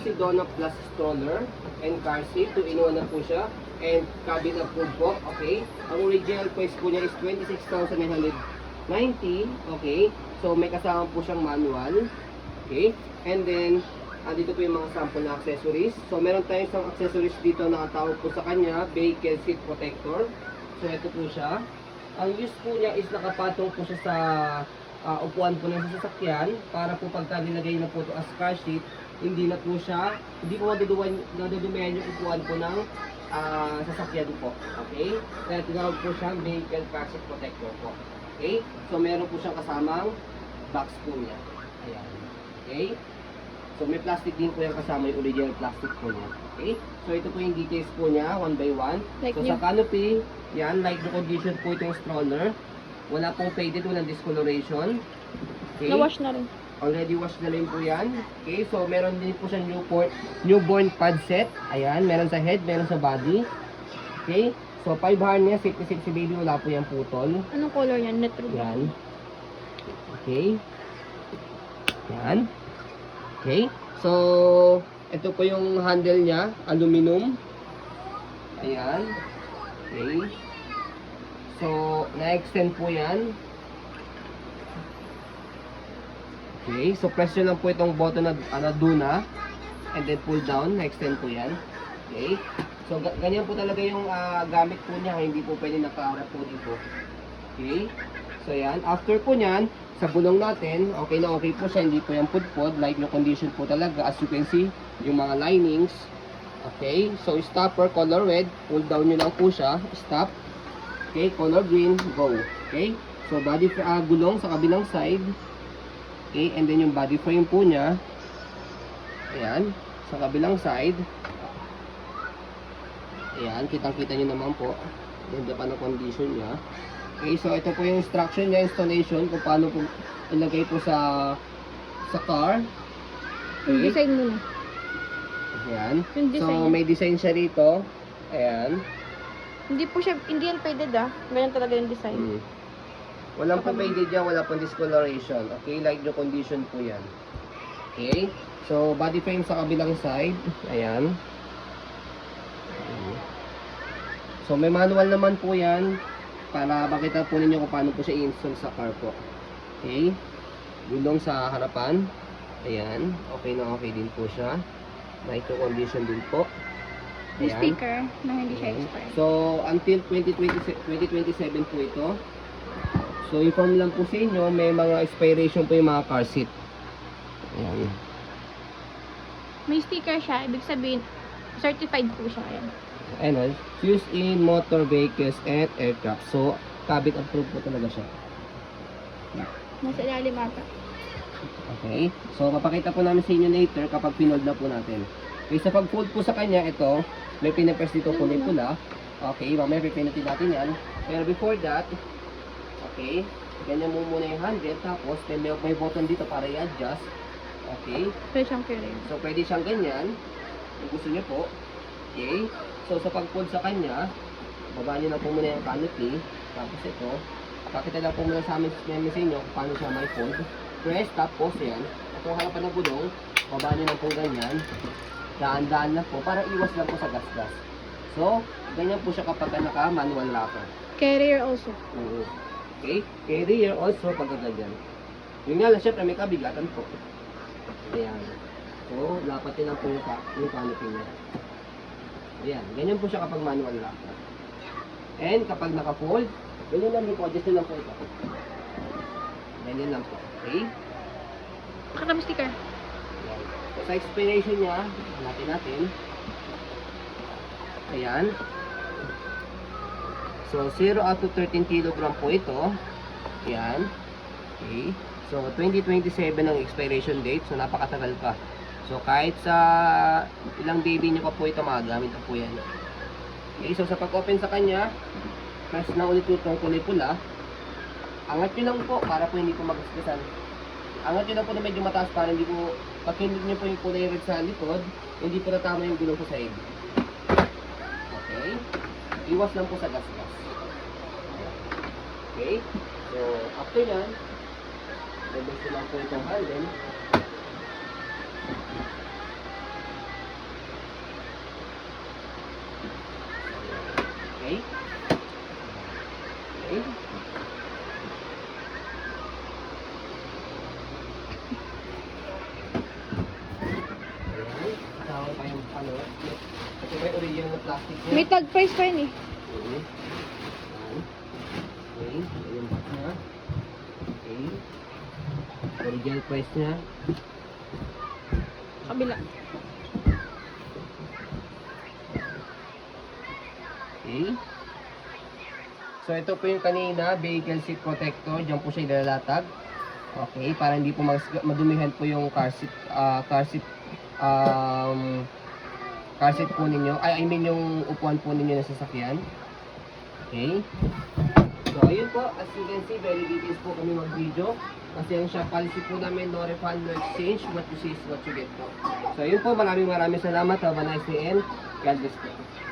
Si Donna Plus stroller and car seat, 2-in-1 na po siya, and cabin approved po, okay? Ang original price po niya is 26,990, okay? So may kasama po siyang manual, okay? And then, dito po yung mga sample na accessories. So meron tayong isang accessories dito na nakatawag po sa kanya, vehicle seat protector. So ito po siya. Ang use po niya is nakapatong po siya sa upuan po ng sasakyan para po pagka nilagay na po ito as car seat, hindi na po siya, hindi po nadudumihan yung upuan po ng sasakyan po. Okay? Kaya tinawag po siyang vehicle car seat protector po. Okay? So meron po siyang kasamang box po niya. Ayan. Okay? So may plastic din po yung kasama, yung original plastic po niya. Okay? So ito po yung details po niya, one by one. Like so sa canopy, yan, like the condition po itong stroller. Wala pong faded, walang discoloration. Okay? Na-wash na rin. Already washed na rin po yan. Okay, so meron din po siyang newborn pad set. Ayan, meron sa head, meron sa body. Okay, so 5 harness, safety si baby, wala po yung putol. Anong color yan? Net red. Yan. Okay. Yan. Okay, so ito po yung handle niya, aluminum. Ayan. Okay. So, na-extend po yan. Okay, so press nyo lang po itong button na do na, and then pull down, na-extend po yan. Okay, so ganyan po talaga yung gamit po niya, hindi po pwede nakaharap po dito. Okay, so yan, after po nyan, sa gulong natin, okay na okay po siya, hindi po yung pudpod, like no condition po talaga, as you can see, yung mga linings. Okay, so stopper, color red, pull down nyo lang po siya, stop. Okay, color green, go. Okay, so body gulong sa kabilang side. Okay, and then yung body frame po niya, ayan, sa kabilang side, ayan, kitang-kita nyo naman po, ganda pa ng condition niya. Okay, so ito po yung instruction niya, installation, kung paano po ilagay po sa car. Yung Okay, design muna. ayan, Yung so design. may design siya rito, ayan. Hindi po siya, hindi yan faded Ganyan talaga yung design. Walang pong faded dyan, wala pong discoloration. Okay, like the condition po yan. Okay, so body frame sa kabilang side. Ayan. So may manual naman po yan para makita po ninyo kung paano po siya i-install sa car po. Okay, gulong sa harapan. Ayan, okay na okay din po siya. Like the condition din po. Yung Ayan. sticker na hindi siya expired. So until 2027 po ito. So, inform lang po sa inyo, may mga expiration po yung mga car seat. Ayan. May sticker siya, ibig sabihin, certified po siya. Ayan. Ano, used in motor vehicles and aircraft. So, cabin approved po talaga siya. Nasa ilalim ata. Okay. So, mapakita po namin sa inyo later kapag pinold na po natin. Okay, sa pag-fold po sa kanya, ito, may pinapress dito kulay pula. Okay, mamaya pipinutin natin yan. Pero before that, okay, ganyan mo muna yung handle, tapos may button dito para i-adjust. Okay, Pwede siyang carry. so pwede siyang ganyan kung gusto niyo po. Okay, so sa pag-fold sa kanya, baba niyo na po muna yung canopy. Tapos ito, pakita lang po muna sa amin sa inyo kung paano siya may fold. Press, tapos yan, itong harapan ng gulong, baba niyo na po ganyan, daan-daan na po para iwas lang po sa gas-gas. So, ganyan po siya kapag naka-manual locker. Carrier also. Okay, carrier also pagkaganyan. Yun nga lang, syempre may kabigatan po. Ayan. So, lapatin lang po yung canopy niya. Ayan, ganyan po siya kapag manual locker. And kapag naka-fold, ganyan lang din po, adjust lang po ito. Ganyan lang po, okay? Pakita mo sticker. Ayan. So, sa explanation niya, hanapin natin. Ayan. So, 0 up to 13 kg po ito. Ayan. Okay. So, 2027 ang expiration date. So, napakatagal pa. So, kahit sa ilang baby nyo pa po ito, magagamit na po yan. Okay. So, sa pag-open sa kanya, press na ulit itong kulay pula. Angat nyo lang po para po hindi po magasgasan. Angat nyo lang po na medyo mataas para hindi po, pag hindi nyo po yung kulay red sa likod, hindi po natama yung gulong sa side. Okay. Iwas lang po sa gas-gas. Okay. So, after yan, reverse lang po itong handle. ano. Ito ba yung original na plastic niya? May tag price pa yun eh. Okay. Okay. Yung box niya. Okay. Original price niya. Kabila. Okay. So ito po yung kanina, vehicle seat protector. Diyan po siya ilalatag. Okay, para hindi po madumihan po yung car seat po ninyo. I mean yung upuan po ninyo na sasakyan. Okay. So ayun po, as you can see, very details po kami mag-video. Kasi ang shop policy po namin, no refund, no exchange. What you see is what you get po. So ayun po, maraming salamat. Have a nice day and God bless po.